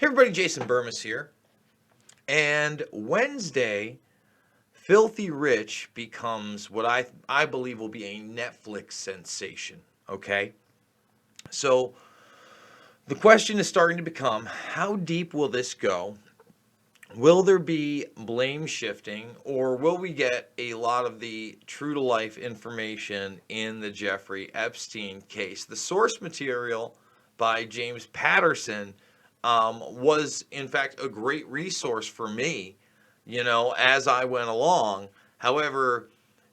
Everybody, Jason Burmis here. And Wednesday, Filthy Rich becomes what I believe will be a Netflix sensation. Okay? So the question is starting to become, how deep will this go? Will there be blame shifting, or will we get a lot of the true to life information in the Jeffrey Epstein case? The source material by James Patterson was, in fact, a great resource for me, as I went along. However,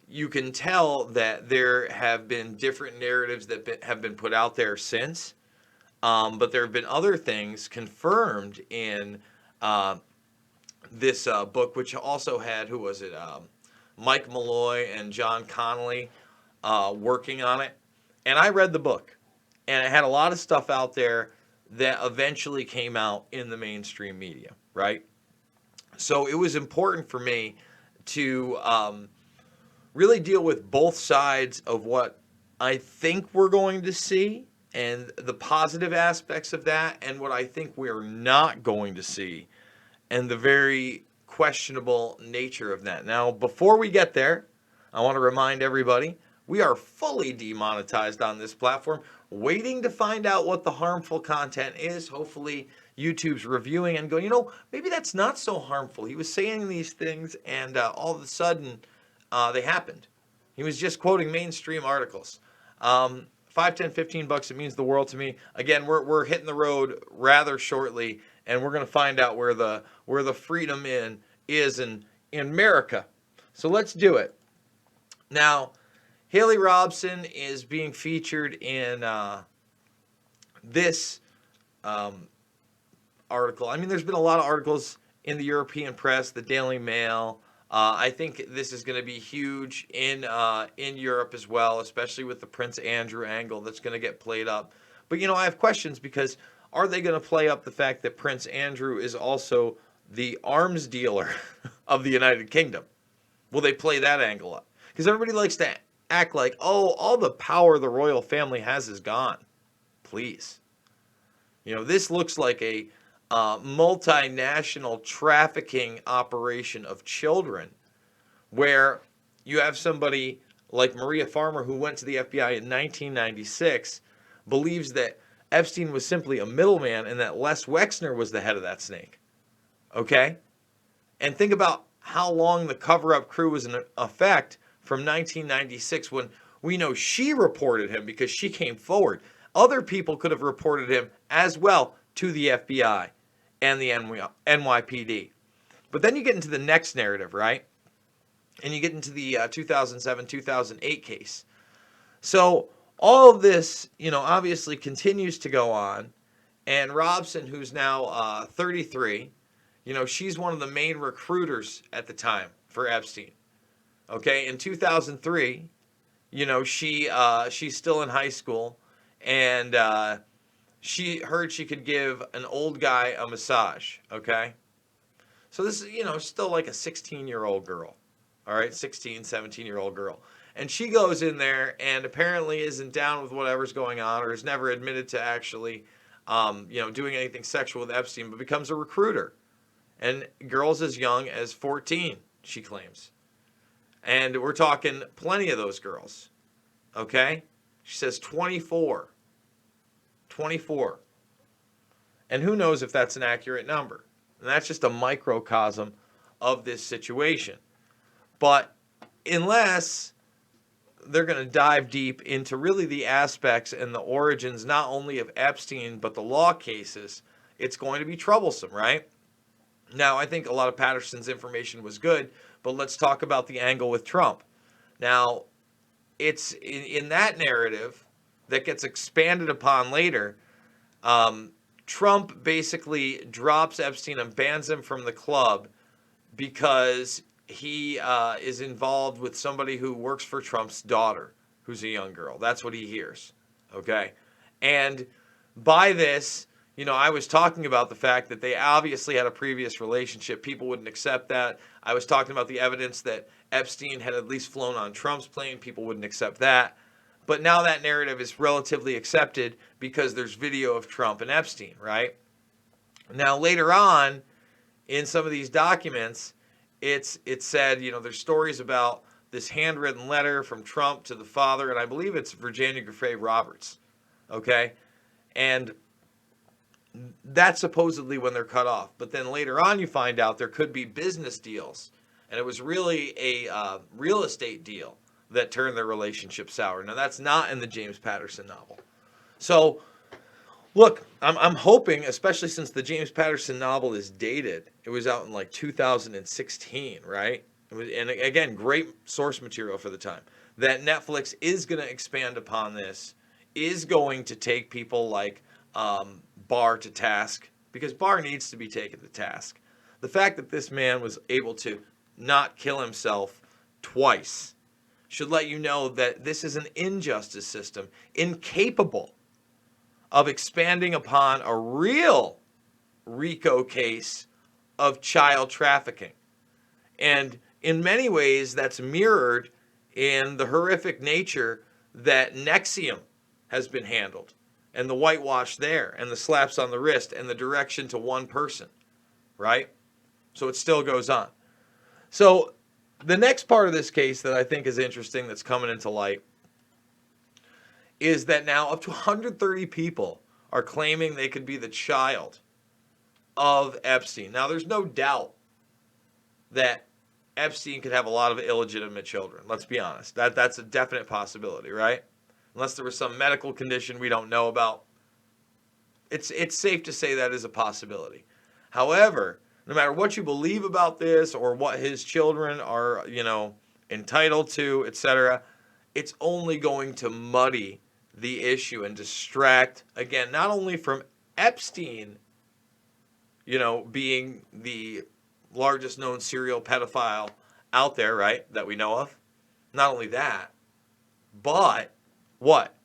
you can tell that there have been different narratives that have been put out there since, but there have been other things confirmed in this book, which also had, who was it? Mike Malloy and John Connolly working on it. And I read the book, and it had a lot of stuff out there that eventually came out in the mainstream media, right? So it was important for me to really deal with both sides of what I think we're going to see and the positive aspects of that, and what I think we're not going to see and the very questionable nature of that. Now, before we get there, I want to remind everybody we are fully demonetized on this platform, waiting to find out what the harmful content is. Hopefully, YouTube's reviewing and going, maybe that's not so harmful. He was saying these things, and all of a sudden, they happened. He was just quoting mainstream articles. 5, 10, $15, it means the world to me. Again, we're hitting the road rather shortly, and we're going to find out where the freedom is in America. So let's do it. Now, Haley Robson is being featured in this article. I mean, there's been a lot of articles in the European press, the Daily Mail. I think this is going to be huge in Europe as well, especially with the Prince Andrew angle that's going to get played up. But, I have questions, because are they going to play up the fact that Prince Andrew is also the arms dealer of the United Kingdom? Will they play that angle up? Because everybody likes to act like, all the power the royal family has is gone. Please. This looks like a multinational trafficking operation of children, where you have somebody like Maria Farmer, who went to the FBI in 1996, believes that Epstein was simply a middleman and that Les Wexner was the head of that snake. Okay? And think about how long the cover-up crew was in effect from 1996, when we know she reported him because she came forward. Other people could have reported him as well to the FBI and the NYPD. But then you get into the next narrative, right? And you get into the 2007-2008 case. So all of this, obviously continues to go on. And Robson, who's now 33, she's one of the main recruiters at the time for Epstein. Okay, in 2003, she's still in high school, and she heard she could give an old guy a massage. Okay, so this is still like a 16-year-old girl. All right, 16, 17-year-old girl. And she goes in there and apparently isn't down with whatever's going on, or has never admitted to actually, doing anything sexual with Epstein, but becomes a recruiter. And girls as young as 14, she claims. And we're talking plenty of those girls. Okay? She says 24. 24. And who knows if that's an accurate number. And that's just a microcosm of this situation. But unless they're going to dive deep into really the aspects and the origins, not only of Epstein, but the law cases, it's going to be troublesome, right? Now, I think a lot of Patterson's information was good, but let's talk about the angle with Trump. Now, it's in that narrative that gets expanded upon later. Trump basically drops Epstein and bans him from the club because he is involved with somebody who works for Trump's daughter, who's a young girl. That's what he hears. Okay? And by this, I was talking about the fact that they obviously had a previous relationship. People wouldn't accept that. I was talking about the evidence that Epstein had at least flown on Trump's plane. People wouldn't accept that. But now that narrative is relatively accepted because there's video of Trump and Epstein, right? Now, later on in some of these documents, it said, there's stories about this handwritten letter from Trump to the father, and I believe it's Virginia Giuffre Roberts. Okay? And that's supposedly when they're cut off. But then later on, you find out there could be business deals. And it was really a real estate deal that turned their relationship sour. Now, that's not in the James Patterson novel. So, look, I'm hoping, especially since the James Patterson novel is dated, it was out in like 2016, right? And again, great source material for the time, that Netflix is going to expand upon this, is going to take people like Barr to task, because Barr needs to be taken to task. The fact that this man was able to not kill himself twice should let you know that this is an injustice system incapable of expanding upon a real RICO case of child trafficking. And in many ways, that's mirrored in the horrific nature that NXIVM has been handled, and the whitewash there, and the slaps on the wrist, and the direction to one person, right? So it still goes on. So the next part of this case that I think is interesting that's coming into light is that now up to 130 people are claiming they could be the child of Epstein. Now, there's no doubt that Epstein could have a lot of illegitimate children. Let's be honest. That's a definite possibility, right? Unless there was some medical condition we don't know about. It's safe to say that is a possibility. However, no matter what you believe about this or what his children are, entitled to, etc., it's only going to muddy the issue and distract, again, not only from Epstein, being the largest known serial pedophile out there, right, that we know of. Not only that, but what?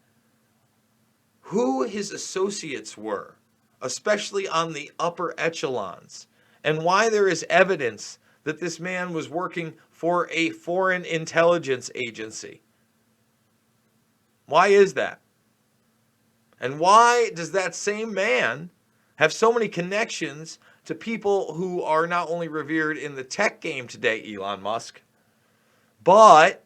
Who his associates were, especially on the upper echelons, and why there is evidence that this man was working for a foreign intelligence agency. Why is that? And why does that same man have so many connections to people who are not only revered in the tech game today, Elon Musk, but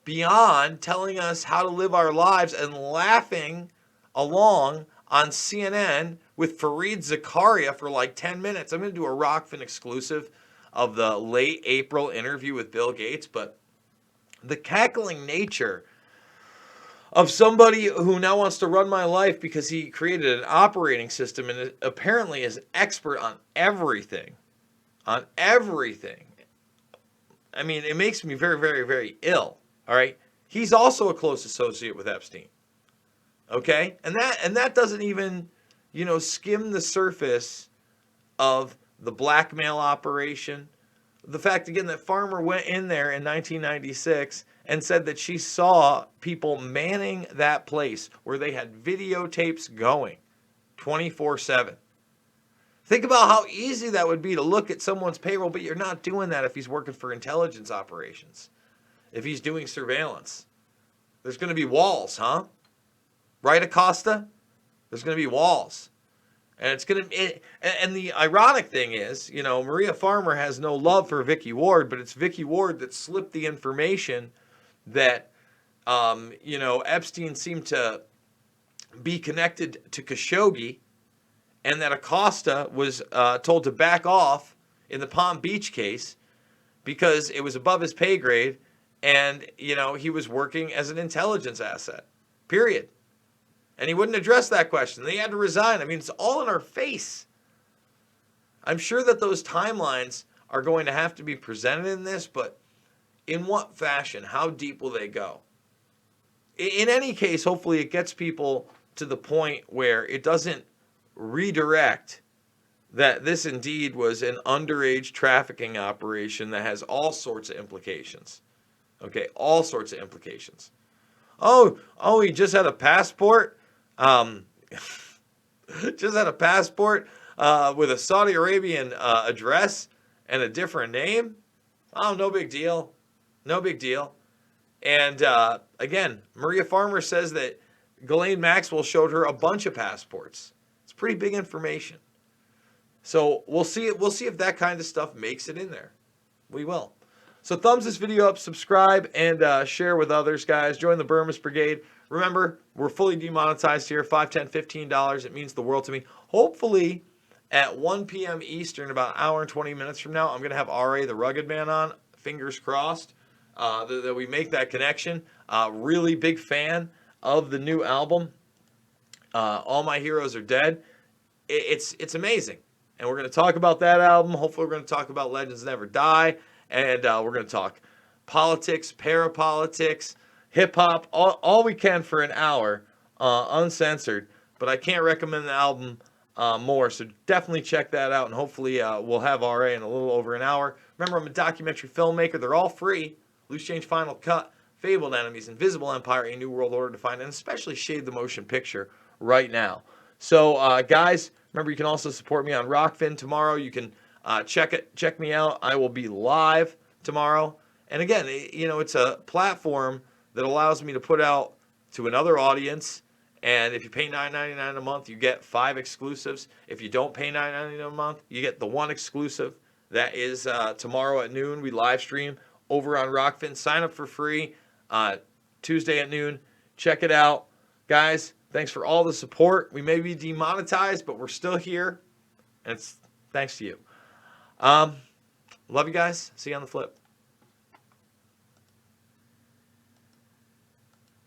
beyond, telling us how to live our lives and laughing along on CNN with Fareed Zakaria for like 10 minutes. I'm going to do a Rockfin exclusive of the late April interview with Bill Gates, but the cackling nature of somebody who now wants to run my life because he created an operating system and apparently is expert on everything. On everything. I mean, it makes me very, very, very ill. All right? He's also a close associate with Epstein. Okay? And that doesn't even, skim the surface of the blackmail operation. The fact, again, that Farmer went in there in 1996 and said that she saw people manning that place where they had videotapes going 24/7. Think about how easy that would be to look at someone's payroll, but you're not doing that if he's working for intelligence operations. If he's doing surveillance. There's going to be walls, huh? Right, Acosta? There's going to be walls. And it's going to, and the ironic thing is, Maria Farmer has no love for Vicky Ward, but it's Vicky Ward that slipped the information that, Epstein seemed to be connected to Khashoggi, and that Acosta was told to back off in the Palm Beach case because it was above his pay grade, and, he was working as an intelligence asset, period. And he wouldn't address that question. They had to resign. I mean, it's all in our face. I'm sure that those timelines are going to have to be presented in this, but in what fashion? How deep will they go? In any case, hopefully it gets people to the point where it doesn't redirect that this indeed was an underage trafficking operation that has all sorts of implications. Okay, all sorts of implications. Oh, he just had a passport? Just had a passport with a Saudi Arabian address and a different name? Oh, no big deal. No big deal. And again, Maria Farmer says that Ghislaine Maxwell showed her a bunch of passports. It's pretty big information. So we'll see. We'll see if that kind of stuff makes it in there. We will. So thumbs this video up, subscribe, and share with others, guys. Join the Burmese Brigade. Remember, we're fully demonetized here. $5, $10, $15. It means the world to me. Hopefully, at 1 p.m. Eastern, about an hour and 20 minutes from now, I'm going to have R.A. the Rugged Man on. Fingers crossed that we make that connection. Really big fan of the new album. All My Heroes Are Dead. It's amazing. And we're going to talk about that album. Hopefully, we're going to talk about Legends Never Die. And we're going to talk politics, parapolitics, hip-hop, all we can for an hour, uncensored. But I can't recommend the album more, so definitely check that out. And hopefully we'll have RA in a little over an hour. Remember, I'm a documentary filmmaker. They're all free. Loose Change Final Cut, Fabled Enemies, Invisible Empire, A New World Order Defined, and especially Shade the Motion Picture right now. So, guys, remember, you can also support me on Rockfin tomorrow. You can check me out. I will be live tomorrow. And again, it's a platform that allows me to put out to another audience. And if you pay $9.99 a month, you get 5 exclusives. If you don't pay $9.99 a month, you get the 1 exclusive. That is tomorrow at noon. We live stream over on Rockfin. Sign up for free Tuesday at noon. Check it out. Guys, thanks for all the support. We may be demonetized, but we're still here. And it's thanks to you. Love you guys. See you on the flip.